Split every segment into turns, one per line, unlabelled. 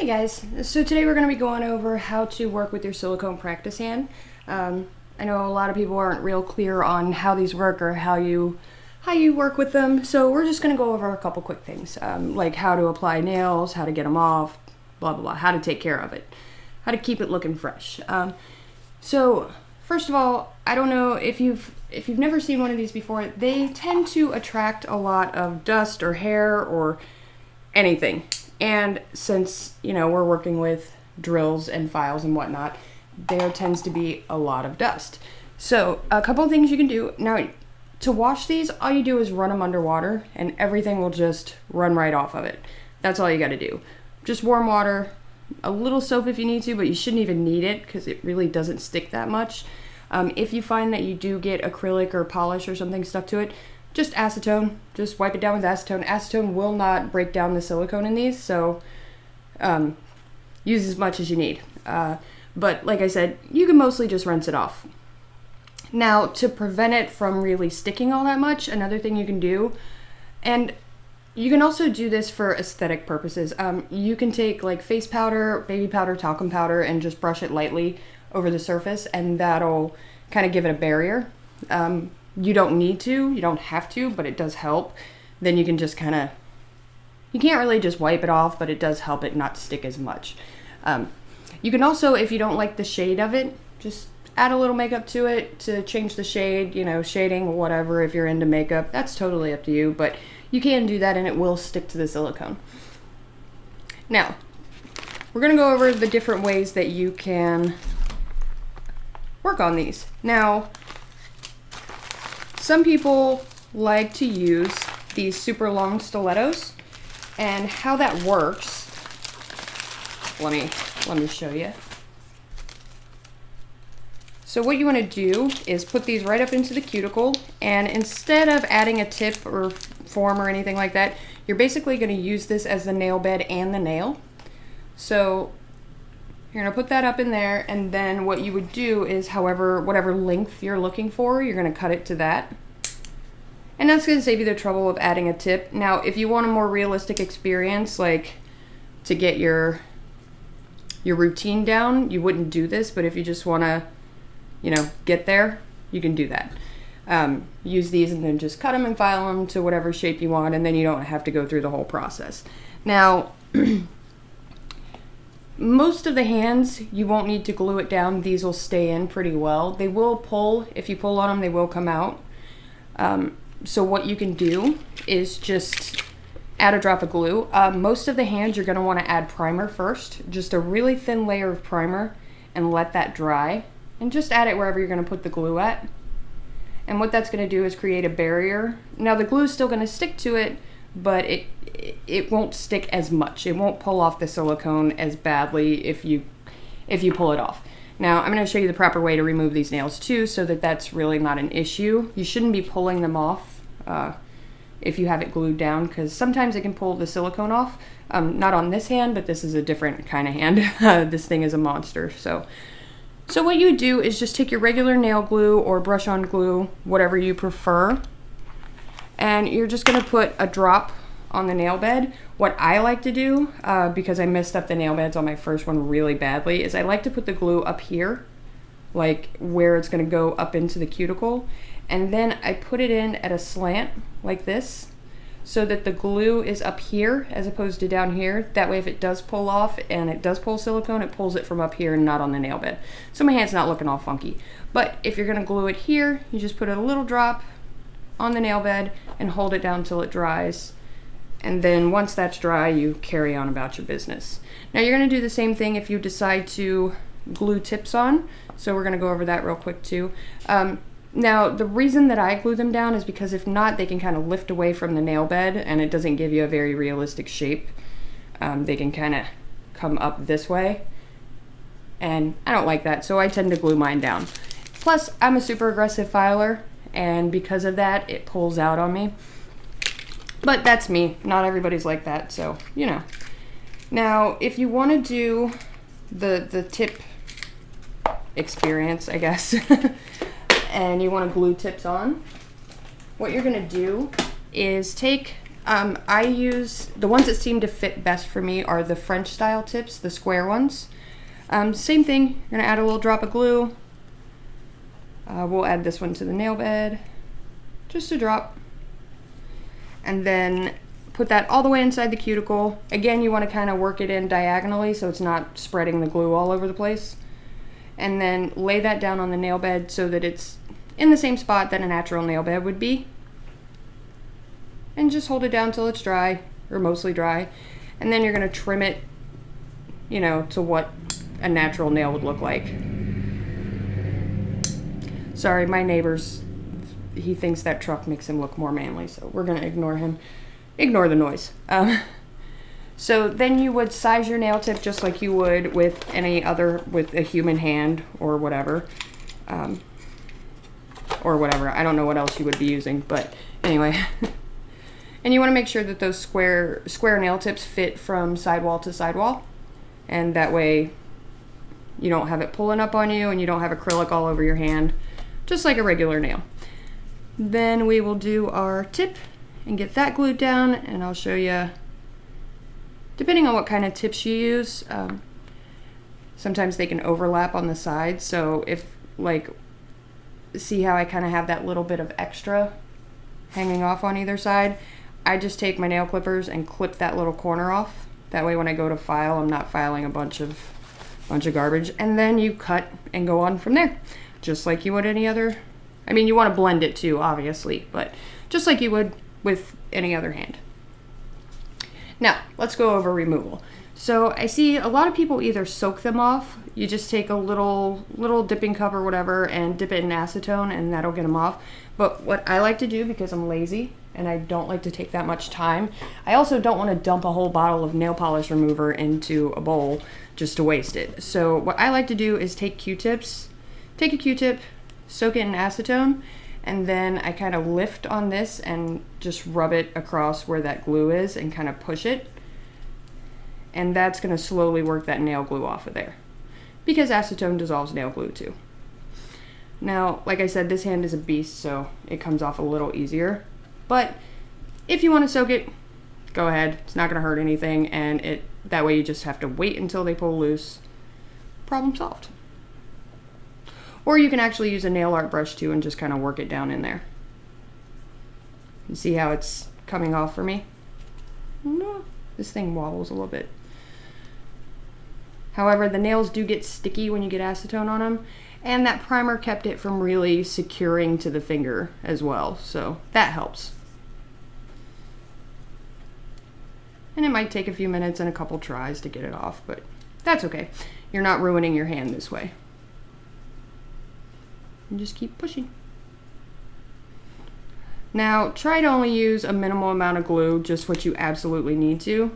Hey guys, so today we're going to be going over how to work with your silicone practice hand. I know a lot of people aren't real clear on how these work or how you work with them, so we're just going to go over a couple quick things, like how to apply nails, how to get them off, blah blah blah, how to take care of it, how to keep it looking fresh. So first of all, I don't know if you've never seen one of these before. They tend to attract a lot of dust or hair or anything. And since, we're working with drills and files and whatnot, there tends to be a lot of dust. So a couple of things you can do. Now, to wash these, all you do is run them underwater and everything will just run right off of it. That's all you got to do. Just warm water, a little soap if you need to, but you shouldn't even need it because it really doesn't stick that much. If you find that you do get acrylic or polish or something stuck to it, just acetone. Just wipe it down with acetone. Acetone will not break down the silicone in these, so use as much as you need. But like I said, you can mostly just rinse it off. Now, to prevent it from really sticking all that much, another thing you can do, and you can also do this for aesthetic purposes. You can take like face powder, baby powder, talcum powder, and just brush it lightly over the surface, and that'll kind of give it a barrier. You don't need to, you don't have to, but it does help. Then you can just you can't really just wipe it off, but it does help it not stick as much. You can also, if you don't like the shade of it, just add a little makeup to it to change the shade, shading, whatever, if you're into makeup. That's totally up to you, but you can do that and it will stick to the silicone. Now, we're gonna go over the different ways that you can work on these. Now, some people like to use these super long stilettos, and how that works, let me show you. So what you want to do is put these right up into the cuticle, and instead of adding a tip or form or anything like that, you're basically going to use this as the nail bed and the nail. So you're going to put that up in there, and then what you would do is whatever length you're looking for, you're going to cut it to that. And that's going to save you the trouble of adding a tip. Now, if you want a more realistic experience, like to get your routine down, you wouldn't do this, but if you just want to, get there, you can do that. Use these and then just cut them and file them to whatever shape you want, and then you don't have to go through the whole process. Now, most of the hands, you won't need to glue it down. These will stay in pretty well. They will pull. If you pull on them, they will come out. So what you can do is just add a drop of glue. Most of the hands, you're going to want to add primer first. Just a really thin layer of primer and let that dry. And just add it wherever you're going to put the glue at. And what that's going to do is create a barrier. Now the glue is still going to stick to it, but it won't stick as much. It won't pull off the silicone as badly if you pull it off. Now I'm going to show you the proper way to remove these nails too, so that that's really not an issue. You shouldn't be pulling them off if you have it glued down, because sometimes it can pull the silicone off. Not on this hand, but this is a different kind of hand. This thing is a monster. So what you do is just take your regular nail glue or brush on glue, whatever you prefer, and you're just going to put a drop on the nail bed. What I like to do, because I messed up the nail beds on my first one really badly, is I like to put the glue up here, like where it's going to go up into the cuticle, and then I put it in at a slant like this, so that the glue is up here as opposed to down here. That way if it does pull off and it does pull silicone, it pulls it from up here and not on the nail bed. So my hand's not looking all funky. But if you're going to glue it here, you just put a little drop on the nail bed and hold it down till it dries. And then once that's dry, you carry on about your business. Now you're going to do the same thing if you decide to glue tips on. So we're going to go over that real quick too. Now the reason that I glue them down is because if not, they can kind of lift away from the nail bed and it doesn't give you a very realistic shape. They can kind of come up this way, and I don't like that, so I tend to glue mine down. Plus, I'm a super aggressive filer, and because of that, it pulls out on me. But that's me. Not everybody's like that, so, Now, if you want to do the tip experience, I guess, and you want to glue tips on, what you're going to do is take I use, the ones that seem to fit best for me are the French style tips, the square ones. Same thing, you're gonna add a little drop of glue. We'll add this one to the nail bed, just a drop. And then put that all the way inside the cuticle. Again, you wanna kinda work it in diagonally so it's not spreading the glue all over the place. And then lay that down on the nail bed so that it's in the same spot that a natural nail bed would be. And just hold it down till it's dry, or mostly dry. And then you're gonna trim it, you know, to what a natural nail would look like. Sorry, my neighbor's, he thinks that truck makes him look more manly, so we're gonna ignore him. Ignore the noise. So then you would size your nail tip just like you would with any other, with a human hand or whatever. I don't know what else you would be using, but anyway. And you want to make sure that those square nail tips fit from sidewall to sidewall. And that way you don't have it pulling up on you and you don't have acrylic all over your hand, just like a regular nail. Then we will do our tip and get that glued down, and I'll show you, depending on what kind of tips you use, sometimes they can overlap on the sides. So if, like, see how I kind of have that little bit of extra hanging off on either side, I just take my nail clippers and clip that little corner off. That way when I go to file, I'm not filing a bunch of garbage. And then you cut and go on from there, just like you would any other. I mean, you want to blend it too, obviously, but just like you would with any other hand. Now, let's go over removal. So I see a lot of people either soak them off. You just take a little dipping cup or whatever and dip it in acetone, and that'll get them off. But what I like to do, because I'm lazy and I don't like to take that much time, I also don't want to dump a whole bottle of nail polish remover into a bowl just to waste it. So what I like to do is take Q-tips, take a Q-tip, soak it in acetone, and then I kind of lift on this and just rub it across where that glue is and kind of push it. And that's going to slowly work that nail glue off of there, because acetone dissolves nail glue too. Now, like I said, this hand is a beast, so it comes off a little easier. But if you want to soak it, go ahead. It's not going to hurt anything, and that way you just have to wait until they pull loose. Problem solved. Or you can actually use a nail art brush too and just kind of work it down in there. You see how it's coming off for me? No, this thing wobbles a little bit. However, the nails do get sticky when you get acetone on them, and that primer kept it from really securing to the finger as well, so that helps. And it might take a few minutes and a couple tries to get it off, but that's okay. You're not ruining your hand this way. And just keep pushing. Now, try to only use a minimal amount of glue, just what you absolutely need to.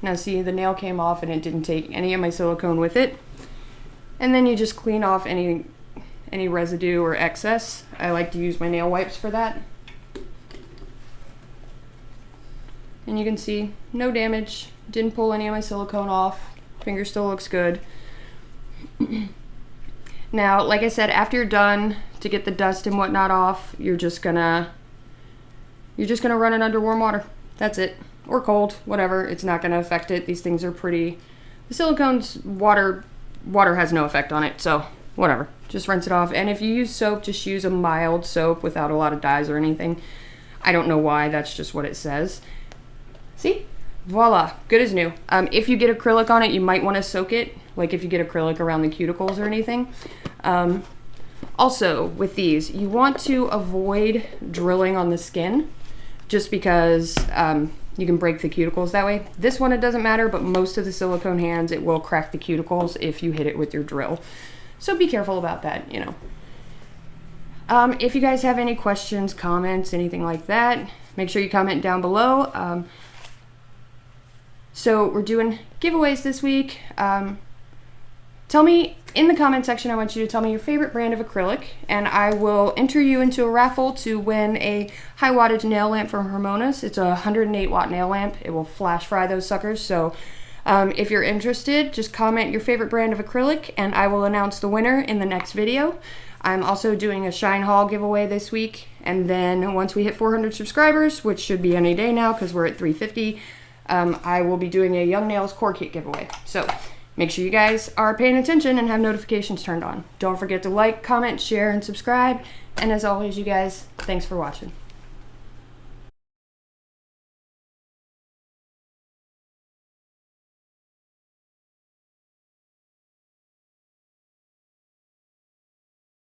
Now see, the nail came off and it didn't take any of my silicone with it. And then you just clean off any residue or excess. I like to use my nail wipes for that. And you can see, no damage, didn't pull any of my silicone off, finger still looks good. Now, like I said, after you're done, to get the dust and whatnot off, you're just gonna run it under warm water. That's it. Or cold, whatever. It's not gonna affect it. These things are pretty, the silicone's water has no effect on it, so whatever. Just rinse it off. And if you use soap, just use a mild soap without a lot of dyes or anything. I don't know why, that's just what it says. See? Voila, good as new. If you get acrylic on it, you might want to soak it, like if you get acrylic around the cuticles or anything. Also, with these, you want to avoid drilling on the skin, just because you can break the cuticles that way. This one, it doesn't matter, but most of the silicone hands, it will crack the cuticles if you hit it with your drill. So be careful about that, you know. If you guys have any questions, comments, anything like that, make sure you comment down below. So we're doing giveaways this week. Tell me in the comment section, I want you to tell me your favorite brand of acrylic, and I will enter you into a raffle to win a high wattage nail lamp from Hormonas. It's a 108 watt nail lamp. It will flash fry those suckers. So If you're interested, just comment your favorite brand of acrylic and I will announce the winner in the next video. I'm also doing a Shine Haul giveaway this week, and then once we hit 400 subscribers, which should be any day now because we're at 350, I will be doing a Young Nails core kit giveaway. So make sure you guys are paying attention and have notifications turned on. Don't forget to like, comment, share, and subscribe. And as always, you guys, thanks for watching.